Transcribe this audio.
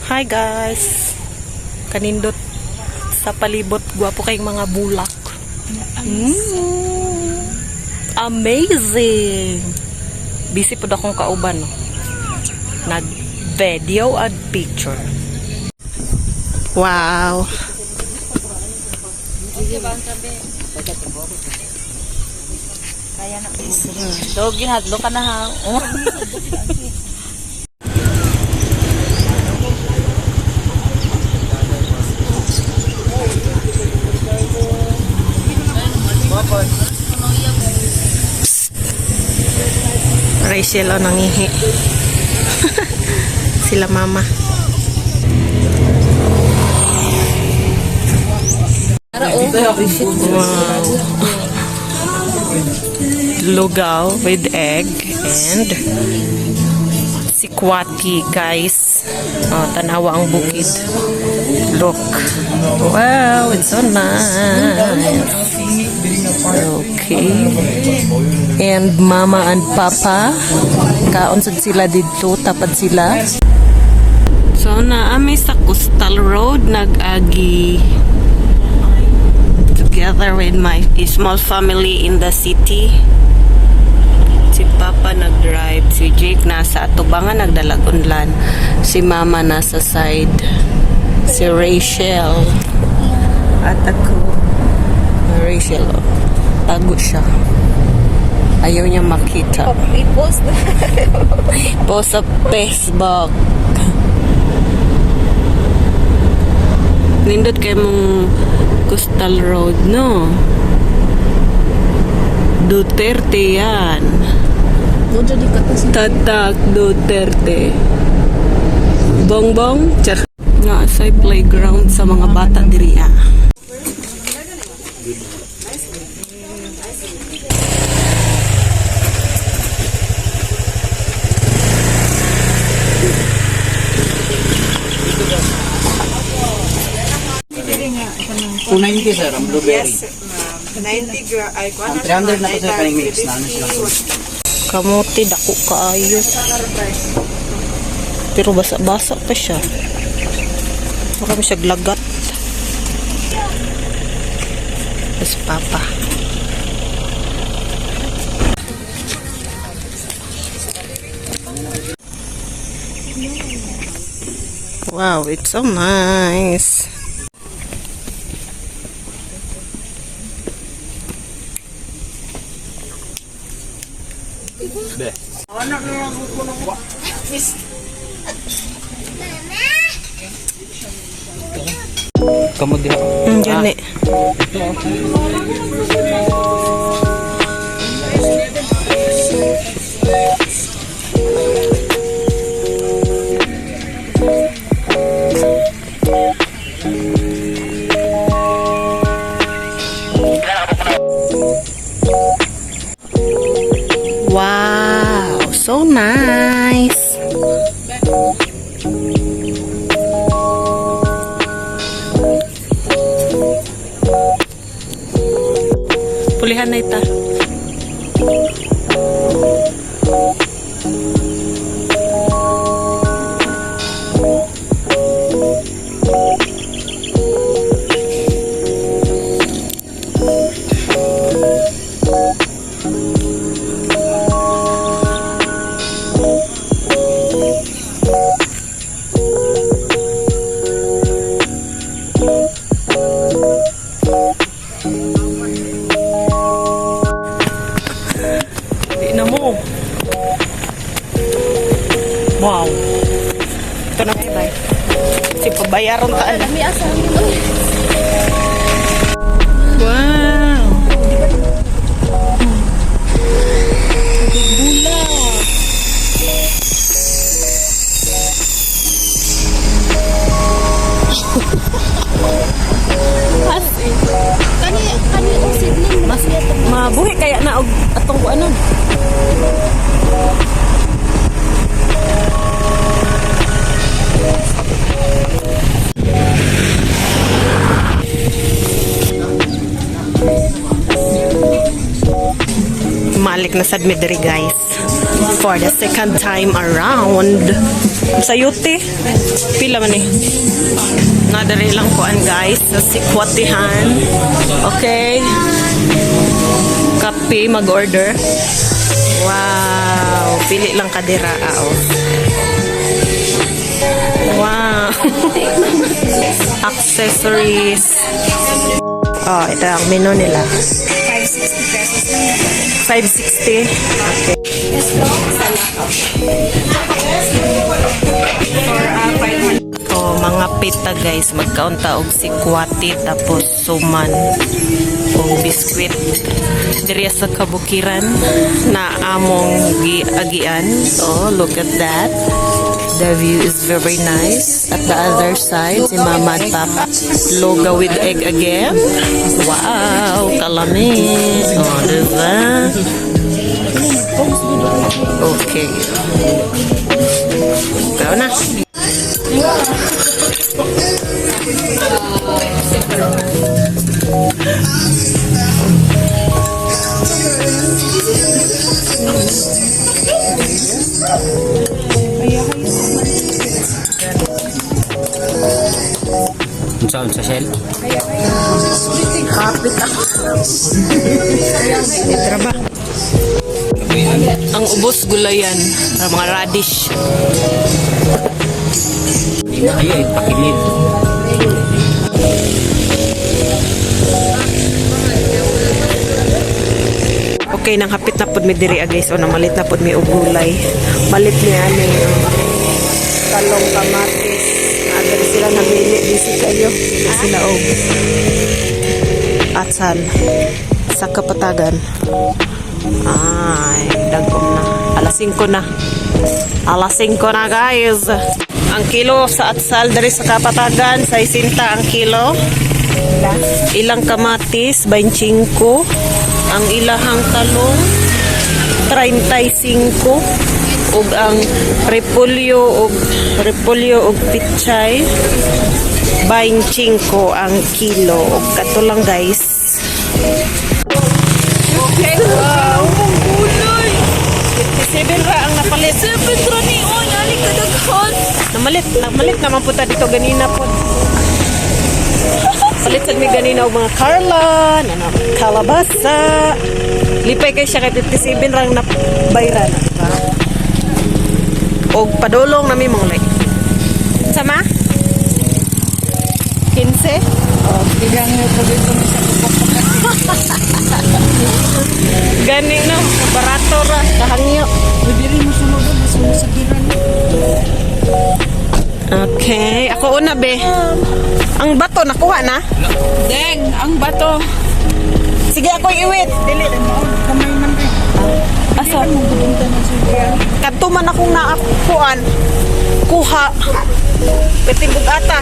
Hi guys. Kanindot sa palibot, gwapo kayong mga bulak. Amazing. Busy po akong kauban. Nag video at picture. Wow. Kaya na busy. So, ginadlo ka na ha. Rachel o nangihi. Sila mama. Wow. Lugaw with egg and sikwati, guys. Oh, tanawa ang bukid. Look. Wow, it's so nice. Okay. And mama and papa, kaunsod sila dito, tapad sila. So, naami sa Coastal Road, nag-agi together with my small family in the city. Si Papa nag-drive, si Jake nasa atubangan nagdalagunlan, si Mama nasa side, si Rachel at ako. Rachel, oh, tago siya. Ayaw niya makita. I-post na. Post sa Facebook. Nindot kayo mong Coastal Road, no? Duterte yan. Tatak Duterte. Bongbong. Char. Nga asay playground sa mga bata diri. $290 sir, ang blueberry. Yes, 90 gra. Ay, Ang 300 na po sir, kaning mix na. Kamote, dako kaayo. Pero basa-basa pa siya. Marami siya glagat. Tapos Papa. Wow, it's so nice. Kamu dia. Diyan eh. Wow, so nice. Pulihan na ita. Mo. Wow. Ito na bye. Si pabayaran taan. Wow. Bula. Kani usid ni Mas mabuhi kaya na og atong ano. Malik na sad mi diri guys for the second time around. Sa yuti. Pila man eh. Nadari lang kuan guys sa sikwatihan. Okay. Kape mag-order. Wow, pili lang kadira oh. Wow. Accessories. Oh, ito ang menu nila. 560 pesos na yan. 560. Okay. Oh, mga pita guys, magkaunta og sikwati tapos suman og biskwit. Diri sa kabukiran na among giagian. Oh, look at that. The view is very nice. At the other side, si Mama at Papa. Loga with egg again. Wow, kalami. Oh, diba? Okay. Ikaw na. Saan sa shell? Kapit ako. Traba. Ang ubos gulayan. Mga radish. Hindi na kayo eh, pakilid. Okay, nang hapit na pod mi diri guys. O nang malit na pod mi og gulay. Malit ni ani talong kamatis. Adere sila namili bisi kayo. Bili sila og atsal sa kapatagan. Ay, dagom na. Alas 5 na. Alas 5 na guys. Ang kilo sa atsal dari sa kapatagan, 60 ang kilo. Ilang kamatis, 25. Ang ilahang talong, 35. Ug ang repolyo ug pichay, 25 ang kilo. Ug kato lang guys. Okay, wow. Gulay. 57 ra ang napalit. 7 ra ni on, ali kadaghan. Namalit naman po ta dito ganina po. Palit sa mi ganina og mga karlan, kalabasa. Lipay kay siya kay 57 rang na bayran, diba? Og padulong nami mong like. Sama? 15? Oh, bigang mo po dito sa Gani no, barato ra, kahangyo. Bibili mo sumugod, sumusagiran. Okay, ako una be. Ang bato nakuha na? Deng, ang bato. Sige ako iwit. Dili, kamay man rin. Asa? Mo gudunta ng sugiran. Kadto man akong naakuan. Kuha. Petibog ata.